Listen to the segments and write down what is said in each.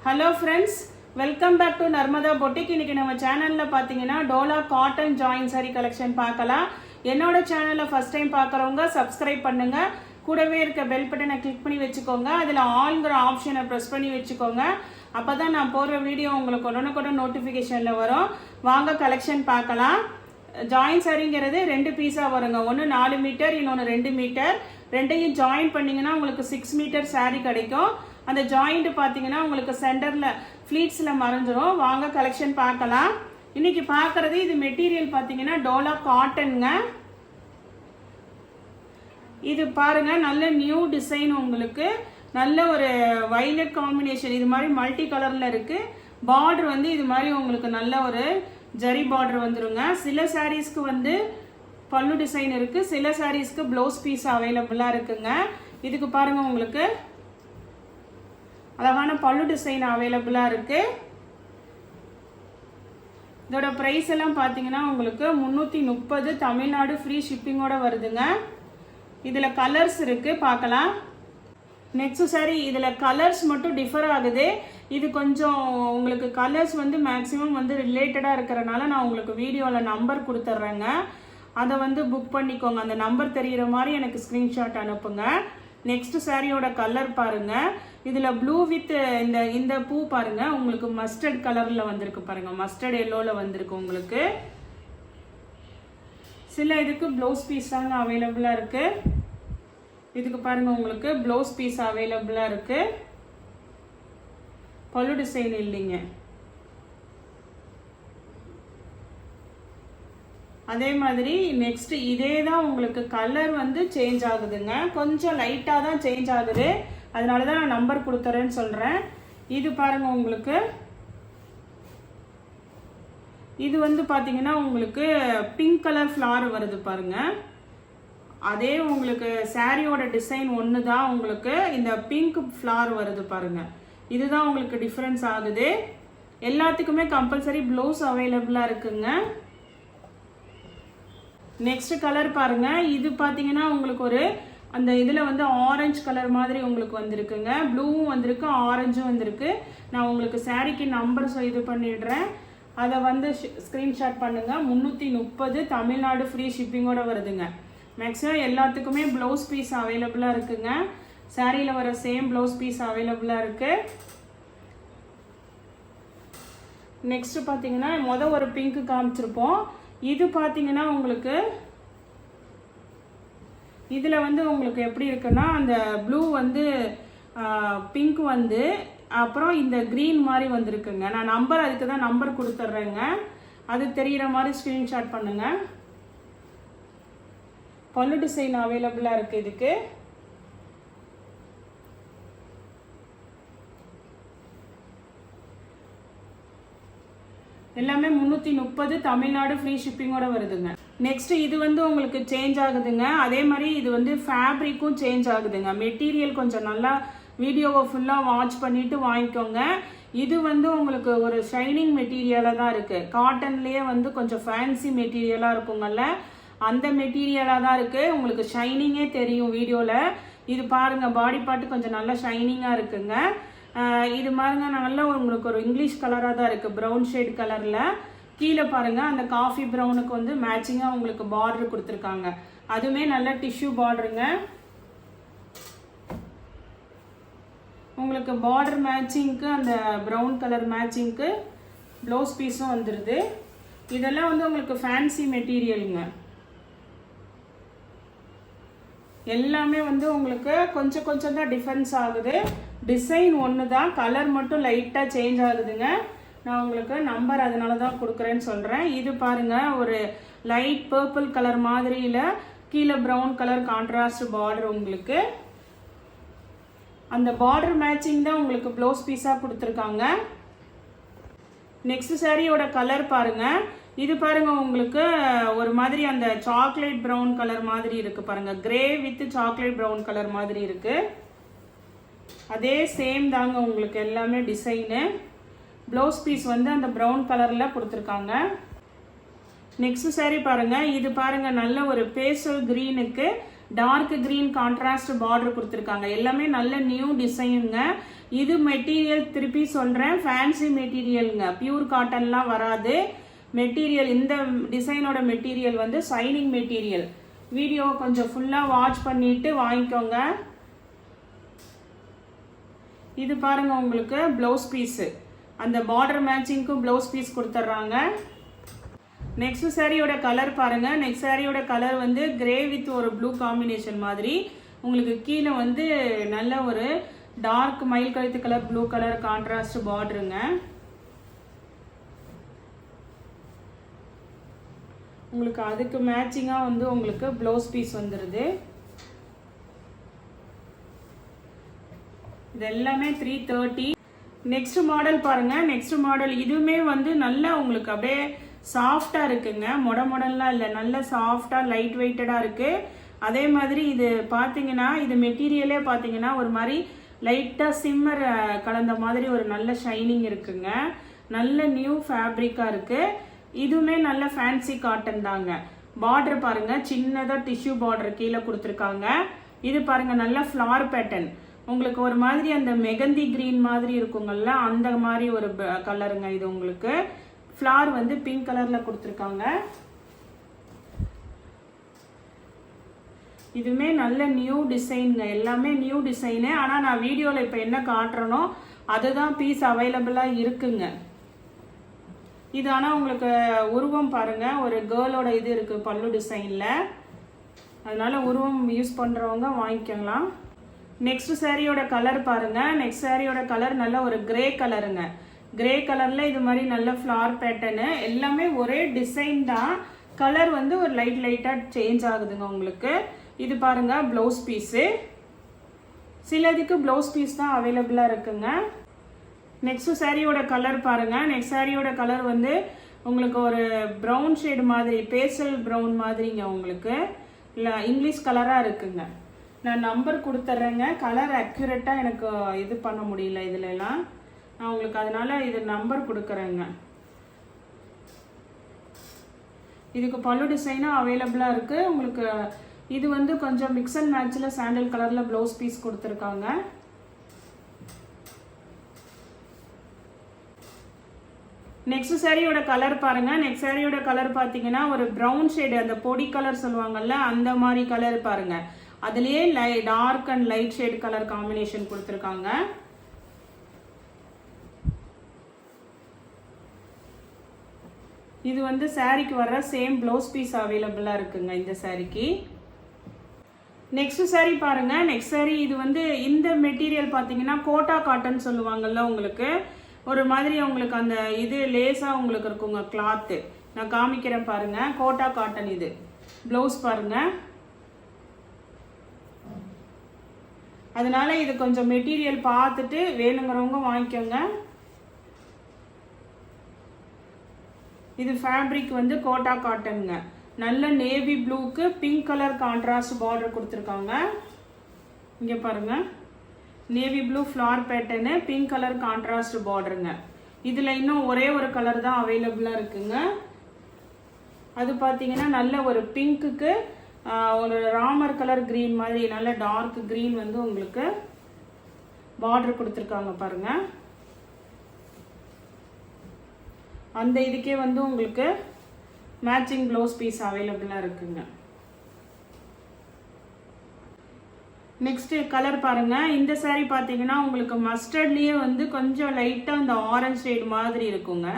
Hello friends, welcome back to Narmada Boutique. இன்னைக்கு நம்ம சேனல்ல பாத்தீங்கன்னா Dola cotton join saree collection பார்க்கலாம். என்னோட சேனலை ஃபர்ஸ்ட் டைம் பார்க்கறவங்க சப்ஸ்கிரைப் பண்ணுங்க. கூடவே இருக்க பெல் பட்டனை கிளிக் பண்ணி வெச்சுக்கோங்க. அதுல ஆல்ங்கற ஆப்ஷனை பிரஸ் பண்ணி வெச்சுக்கோங்க. அப்பதான் நான் போடுற வீடியோ உங்களுக்கு உடனுக்குடன் நோட்டிஃபிகேஷன்ல வரும். வாங்க கலெக்ஷன் பார்க்கலாம். ஜாயின் சாரிங்கிறது ரெண்டு பீஸா வருங்க. ஒன்னு 4 மீட்டர், இன்னொன்னு 2 மீட்டர். ரெண்டையும் ஜாயின் பண்ணீங்கன்னா உங்களுக்கு 6 மீட்டர் saree கிடைக்கும். அந்த ஜாயிண்ட் பாத்தீங்கன்னா உங்களுக்கு சென்டர்ல ஃப்ளீட்ஸ்ல மறைஞ்சிரும். வாங்க கலெக்ஷன் பார்க்கலாம். இன்னைக்கு பார்க்கிறது இது மெட்டீரியல் பாத்தீங்கன்னா டோலா காட்டன்ங்க. இது பாருங்க நல்ல நியூ டிசைன், உங்களுக்கு நல்ல ஒரு வயலட் காம்பினேஷன். இது மாதிரி மல்டி கலர்ல இருக்கு. பார்டர் வந்து இது மாதிரி உங்களுக்கு நல்ல ஒரு ஜரி பார்டர் வந்துருங்க. சில சாரீஸ்க்கு வந்து பல்லு டிசைன் இருக்கு, சில சாரீஸ்க்கு ப்ளவுஸ் பீஸ் அவைலபிளா இருக்குங்க. இதுக்கு பாருங்க உங்களுக்கு அழகான பல்லு டிசைன் அவைலபிளா இருக்கு. இதோட பிரைஸ் எல்லாம் பாத்தீங்கன்னா உங்களுக்கு 330 தமிழ்நாடு ஃப்ரீ ஷிப்பிங்கோட வருதுங்க. இதுல கலர்ஸ் இருக்கு, பார்க்கலாம். நெக்ஸ்ட் சாரி இதுல கலர்ஸ் மட்டும் டிஃபர் ஆகுது. இது கொஞ்சம் உங்களுக்கு கலர்ஸ் வந்து மேக்ஸிமம் வந்து ரிலேட்டடா இருக்கிறனால நான் உங்களுக்கு வீடியோல நம்பர் கொடுத்துட்றேங்க. அதை வந்து புக் பண்ணிக்கோங்க. அந்த நம்பர் தெரிகிற மாதிரி எனக்கு ஸ்கிரீன்ஷாட் அனுப்புங்க. நெக்ஸ்ட் சாரியோட கலர் பாருங்க. இதுல ப்ளூ வித் இந்த பூ பாருங்க, உங்களுக்கு மஸ்டர்ட் கலர்ல வந்திருக்கு பாருங்க. மஸ்டர்ட் எல்லோல வந்திருக்கு உங்களுக்கு. சில இதுக்கு ப்ளவுஸ் பீஸ் தாங்க அவைலபிளா இருக்கு. இதுக்கு பாருங்க உங்களுக்கு ப்ளவுஸ் பீஸ் அவைலபிளா இருக்கு. பல்லு டிசைன் இல்லைங்க. அதே மாதிரி நெக்ஸ்ட் இதே தான் உங்களுக்கு கலர் வந்து சேஞ்ச் ஆகுதுங்க. கொஞ்சம் லைட்டா தான் சேஞ்ச் ஆகுது, அதனால தான் நான் நம்பர் கொடுத்துறேன்னு சொல்றேன். இது பாருங்க உங்களுக்கு இது வந்து பாத்தீங்கன்னா உங்களுக்கு பிங்க் கலர் ஃப்ளவர் வருது பாருங்க. அதே உங்களுக்கு சாரியோட டிசைன் ஒன்று தான், உங்களுக்கு இந்த பிங்க் ஃப்ளவர் வருது பாருங்க. இதுதான் உங்களுக்கு டிஃபரன்ஸ் ஆகுது. எல்லாத்துக்குமே கம்பல்சரி ப்ளவுஸ் அவைலபிளா இருக்குங்க. நெக்ஸ்ட் கலர் பாருங்க. இது பாத்தீங்கன்னா உங்களுக்கு ஒரு அந்த இதுல வந்து ஆரஞ்சு கலர் மாதிரி உங்களுக்கு வந்திருக்குங்க. ப்ளூவும் வந்திருக்கு, ஆரஞ்சும் வந்திருக்கு. நான் உங்களுக்கு சாரிக்கு நம்பர் இது பண்ணிடுறேன், அதை வந்து ஸ்கிரீன்ஷாட் பண்ணுங்க. 330 தமிழ்நாடு ஃப்ரீ ஷிப்பிங்கோட வருதுங்க. மேக்ஸிமம் எல்லாத்துக்குமே ப்ளவுஸ் பீஸ் அவைலபிளா இருக்குங்க. சாரியில வர சேம் ப்ளவுஸ் பீஸ் அவைலபிளா இருக்கு. நெக்ஸ்ட் பாத்தீங்கன்னா ஒரு பிங்க் காமிச்சிருப்போம். இது பாத்தீங்கன்னா உங்களுக்கு இதுல வந்து உங்களுக்கு எப்படி இருக்குன்னா அந்த ப்ளூ வந்து பிங்க் வந்து அப்புறம் இந்த கிரீன் மாதிரி வந்திருக்குங்க. நான் நம்பர் அதுக்கு தான் நம்பர் கொடுத்துட்றேங்க. அது தெரிகிற மாதிரி ஸ்கிரீன்ஷாட் பண்ணுங்க. பல்லு டிசைன் அவைலபிளா இருக்கு. இதுக்கு எல்லாமே 330 தமிழ்நாடு ஃப்ரீ ஷிப்பிங்கோட வருதுங்க. நெக்ஸ்ட் இது வந்து உங்களுக்கு சேஞ்ச் ஆகுதுங்க. அதே மாதிரி இது வந்து ஃபேப்ரிக்கும் சேஞ்ச் ஆகுதுங்க. மெட்டீரியல் கொஞ்சம் நல்லா வீடியோவை ஃபுல்லாக வாட்ச் பண்ணிட்டு வாங்கிக்கோங்க. இது வந்து உங்களுக்கு ஒரு ஷைனிங் மெட்டீரியலாக தான் இருக்கு. காட்டன்லேயே வந்து கொஞ்சம் ஃபேன்சி மெட்டீரியலாக இருக்குங்கல்ல, அந்த மெட்டீரியலாக தான் இருக்கு. உங்களுக்கு ஷைனிங்கே தெரியும் வீடியோவில். இது பாருங்க, பாடி பார்ட் கொஞ்சம் நல்லா ஷைனிங்காக இருக்குங்க. இது பாருங்க நல்ல உங்களுக்கு ஒரு இங்கிலீஷ் கலராக தான் இருக்கு, ப்ரௌன் ஷேட் கலர்ல. கீழே பாருங்க அந்த காஃபி ப்ரௌனுக்கு வந்து மேட்சிங்கா உங்களுக்கு பார்டர் கொடுத்துருக்காங்க. அதுவுமே நல்ல டிஷ்யூ பார்டருங்க. உங்களுக்கு பார்டர் மேட்சிங்க்கு அந்த ப்ரௌன் கலர் மேட்சிங்க்கு ப்ளவுஸ் பீஸும் வந்துடுது. இதெல்லாம் வந்து உங்களுக்கு ஃபேன்சி மெட்டீரியலுங்க. எல்லாமே வந்து உங்களுக்கு கொஞ்சம் கொஞ்சம் தான் டிஃபரன்ஸ் ஆகுது. டிசைன் ஒன்று தான், கலர் மட்டும் லைட்டாக சேஞ்ச் ஆகுதுங்க. நான் உங்களுக்கு நம்பர் அதனால தான் கொடுக்குறேன்னு சொல்கிறேன். இது பாருங்க ஒரு லைட் பர்பிள் கலர் மாதிரியில் கீழே ப்ரௌன் கலர் கான்ட்ராஸ்ட் பார்டர். உங்களுக்கு அந்த பார்டர் மேட்சிங் தான் உங்களுக்கு ப்ளவுஸ் பீஸாக கொடுத்துருக்காங்க. நெக்ஸ்ட் சாரியோட கலர் பாருங்க. இது பாருங்க உங்களுக்கு ஒரு மாதிரி அந்த சாக்லேட் ப்ரௌன் கலர் மாதிரி இருக்கு பாருங்க. Grey with chocolate brown colour மாதிரி இருக்கு. அதே சேம் தாங்க உங்களுக்கு எல்லாமே டிசைனு. ப்ளவுஸ் பீஸ் வந்து அந்த ப்ரௌன் கலர்ல கொடுத்துருக்காங்க. நெக்ஸ்ட் சாரி பாருங்க. இது பாருங்க நல்ல ஒரு பேஸ்டல் கிரீனுக்கு டார்க் கிரீன் கான்ட்ராஸ்ட் பார்டர் கொடுத்துருக்காங்க. எல்லாமே நல்ல நியூ டிசைனுங்க. இது மெட்டீரியல் திருப்பி சொல்றேன், ஃபேன்சி மெட்டீரியலுங்க, பியூர் காட்டன்லாம் வராது. மெட்டீரியல் இந்த டிசைனோட மெட்டீரியல் வந்து ஷைனிங் மெட்டீரியல். வீடியோ கொஞ்சம் ஃபுல்லா வாட்ச் பண்ணிட்டு வாங்கிக்கோங்க. இது பாருங்க உங்களுக்கு பிளவுஸ் பீஸ், அந்த பார்டர் மேட்சிங்க்கு பிளவுஸ் பீஸ் கொடுத்துட்றாங்க. நெக்ஸ்ட் சாரியோட கலர் பாருங்க. நெக்ஸ்ட் சாரியோட கலர் வந்து கிரே வித் ஒரு ப்ளூ காம்பினேஷன் மாதிரி. உங்களுக்கு கீழே வந்து நல்ல ஒரு டார்க் மயில் கழுத்து கலர் ப்ளூ கலர் கான்ட்ராஸ்ட் பார்டருங்க. உங்களுக்கு அதுக்கு மேட்சிங்கா வந்து உங்களுக்கு பிளவுஸ் பீஸ் வந்துருது. இது எல்லாமே 330. நெக்ஸ்ட் மாடல் பாருங்க. நெக்ஸ்ட் மாடல் இதுவுமே வந்து நல்லா உங்களுக்கு அப்படியே சாஃப்டா இருக்குங்க, மொடலாம் இல்லை, நல்ல சாஃப்டா லைட் வெயிட்டடா இருக்கு. அதே மாதிரி இது பாத்தீங்கன்னா இது மெட்டீரியலே பாத்தீங்கன்னா ஒரு மாதிரி லைட்டா சிம்மர் கலந்த மாதிரி ஒரு நல்ல ஷைனிங் இருக்குங்க. நல்ல நியூ ஃபேப்ரிக்கா இருக்கு. இதுவுமே நல்ல ஃபேன்சி காட்டன் தாங்க. பார்டர் பாருங்க, சின்னதா டிஷ்யூ பார்டர் கீழே கொடுத்துருக்காங்க. இது பாருங்க நல்ல ஃப்ளார் பேட்டர்ன், உங்களுக்கு ஒரு மாதிரி அந்த மெகந்தி கிரீன் மாதிரி இருக்குங்கல்ல, அந்த மாதிரி ஒரு கலருங்க. இது உங்களுக்கு ஃப்ளார் வந்து பிங்க் கலர்ல கொடுத்துருக்காங்க. இதுவுமே நல்ல நியூ டிசைனுங்க, எல்லாமே நியூ டிசைனு. ஆனால் நான் வீடியோவில் இப்போ என்ன காட்டுறனோ அதுதான் பீஸ் அவைலபிளாக இருக்குங்க. இது ஆனால் உங்களுக்கு உருவம் பாருங்க, ஒரு கேர்ளோட இது இருக்குது பல்லு டிசைனில், அதனால உருவம் யூஸ் பண்ணுறவங்க வாங்கிக்கலாம். நெக்ஸ்ட் சாரியோட கலர் பாருங்க. நெக்ஸ்ட் சாரியோட கலர் நல்ல ஒரு கிரே கலருங்க. கிரே கலர்ல இது மாதிரி நல்ல ஃப்ளார் பேட்டர்னு, எல்லாமே ஒரே டிசைன் தான், கலர் வந்து ஒரு லைட்டா சேஞ்ச் ஆகுதுங்க உங்களுக்கு. இது பாருங்க பிளவுஸ் பீஸு, சிலதுக்கு பிளவுஸ் பீஸ் தான் அவைலபிளா இருக்குங்க. நெக்ஸ்ட் சாரியோட கலர் பாருங்க. நெக்ஸ்ட் சாரியோட கலர் வந்து உங்களுக்கு ஒரு ப்ரௌன் ஷேடு மாதிரி, பேசல் ப்ரௌன் மாதிரிங்க, உங்களுக்கு இல்லை இங்கிலீஷ் கலரா இருக்குங்க. நான் நம்பர் கொடுத்துட்றேங்க, கலர் அக்யூரேட்டா எனக்கு இது பண்ண முடியல இதுல எல்லாம், நான் உங்களுக்கு அதனால இது நம்பர் கொடுக்குறேங்க. இதுக்கு பல்லு டிசைனும் அவைலபிளா இருக்கு உங்களுக்கு. இது வந்து கொஞ்சம் மிக்ஸ் அண்ட் மேட்ச்ல சாண்டல் கலர்ல பிளவுஸ் பீஸ் கொடுத்துருக்காங்க. நெக்ஸ்ட் சாரியோட கலர் பாருங்க. நெக்ஸ்ட் சாரியோட கலர் பாத்தீங்கன்னா ஒரு ப்ரௌன் ஷேடு, அந்த பொடி கலர் சொல்லுவாங்கல்ல அந்த மாதிரி கலர் பாருங்க. அதுலயே dark and light shade colour combination கொடுத்துருக்காங்க. இது வந்து சாரிக்கு வர்ற சேம் பிளவுஸ் பீஸ் அவைலபிளா இருக்குங்க இந்த சாரிக்கு. நெக்ஸ்ட் சாரி பாருங்க. நெக்ஸ்ட் சாரி இது வந்து இந்த மெட்டீரியல் பாத்தீங்கன்னா கோட்டா காட்டன் சொல்லுவாங்கல்ல, உங்களுக்கு ஒரு மாதிரி உங்களுக்கு அந்த இது லேசா உங்களுக்கு இருக்குங்க கிளாத்து. நான் காமிக்கிறேன் பாருங்க, கோட்டா காட்டன். இது பிளவுஸ் பாருங்க. அதனால இது கொஞ்சம் மெட்டீரியல் பார்த்துட்டு வேணுங்கிறவங்க வாங்கிக்கோங்க. இது ஃபேப்ரிக் வந்து கோட்டா காட்டனுங்க. நல்ல நேவி ப்ளூக்கு பிங்க் கலர் கான்ட்ராஸ்ட் பார்டர் கொடுத்துருக்காங்க. இங்க பாருங்க, navy blue floral pattern, pink colour contrast பார்டருங்க. இதுல இன்னும் ஒரே ஒரு கலர் தான் அவைலபிளா இருக்குங்க. அது பாத்தீங்கன்னா நல்ல ஒரு பிங்க்குக்கு ஒரு ராமர் கலர் கிரீன் மாதிரி நல்ல டார்க் கிரீன் வந்து உங்களுக்கு பார்டர் கொடுத்துருக்காங்க பாருங்க. அந்த இதுக்கே வந்து உங்களுக்கு மேட்சிங் ப்ளவுஸ் பீஸ் அவைலபிளா இருக்குங்க. நெக்ஸ்ட் கலர் பாருங்க. இந்த சாரி பாத்தீங்கன்னா உங்களுக்கு மஸ்டர்ட்லயே வந்து கொஞ்சம் லைட்டா இந்த ஆரஞ்சு ஷேட் மாதிரி இருக்குங்க.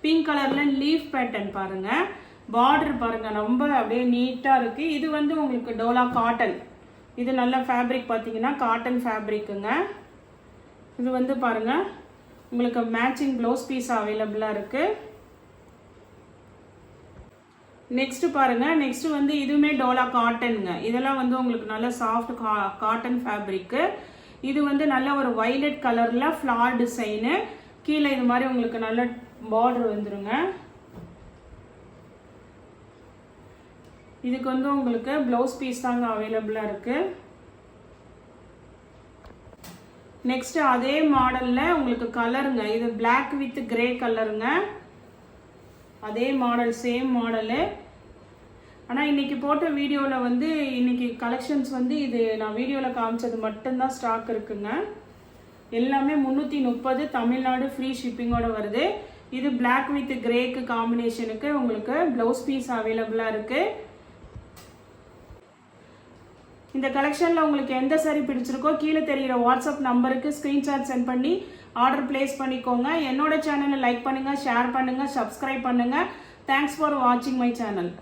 பிங்க் கலர்ல லீஃப் பேட்டர்ன் பாருங்க. பார்டர் பாருங்க ரொம்ப அப்படியே நீட்டா இருக்கு. இது வந்து உங்களுக்கு டோலா காட்டன். இது நல்ல ஃபேப்ரிக் பாத்தீங்கன்னா காட்டன் ஃபேப்ரிக்குங்க. இது வந்து பாருங்க உங்களுக்கு மேட்சிங் ப்ளவுஸ் பீஸ் அவைலபிளா இருக்கு. நெக்ஸ்ட் பாருங்க. நெக்ஸ்ட் வந்து இதுவுமே டோலா காட்டனுங்க. இதெல்லாம் வந்து உங்களுக்கு நல்ல சாஃப்ட் காட்டன் ஃபேப்ரிக். இது வந்து நல்ல ஒரு வயலட் கலர்ல ஃப்ளார் டிசைனு. கீழே இது மாதிரி உங்களுக்கு நல்ல பார்டர் வந்துருங்க. இதுக்கு வந்து உங்களுக்கு பிளவுஸ் பீஸ் தாங்க அவைலபிளா இருக்கு. நெக்ஸ்ட் அதே மாடல்ல உங்களுக்கு கலருங்க. இது Black வித் கிரே கலருங்க. அதே மாடல் சேம் மாடலு. ஆனால் இன்றைக்கி போட்ட வீடியோவில் வந்து இன்றைக்கி கலெக்ஷன்ஸ் வந்து இது நான் வீடியோவில் காமிச்சது மட்டும்தான் ஸ்டாக் இருக்குங்க. எல்லாமே 330 தமிழ்நாடு ஃப்ரீ ஷிப்பிங்கோட வருது. இது பிளாக் வித் கிரேக்கு காம்பினேஷனுக்கு உங்களுக்கு ப்ளவுஸ் பீஸ் அவைலபிளாக இருக்குது. இந்த கலெக்ஷனில் உங்களுக்கு எந்த சாரி பிடிச்சிருக்கோ கீழே தெரிகிற வாட்ஸ்அப் நம்பருக்கு ஸ்க்ரீன்ஷாட் சென்ட் பண்ணி ஆர்டர் பிளேஸ் பண்ணிக்கோங்க. என்னோட சேனலை லைக் பண்ணுங்கள், ஷேர் பண்ணுங்கள், சப்ஸ்கிரைப் பண்ணுங்கள். தேங்க்ஸ் ஃபார் வாட்சிங் மை சேனல்.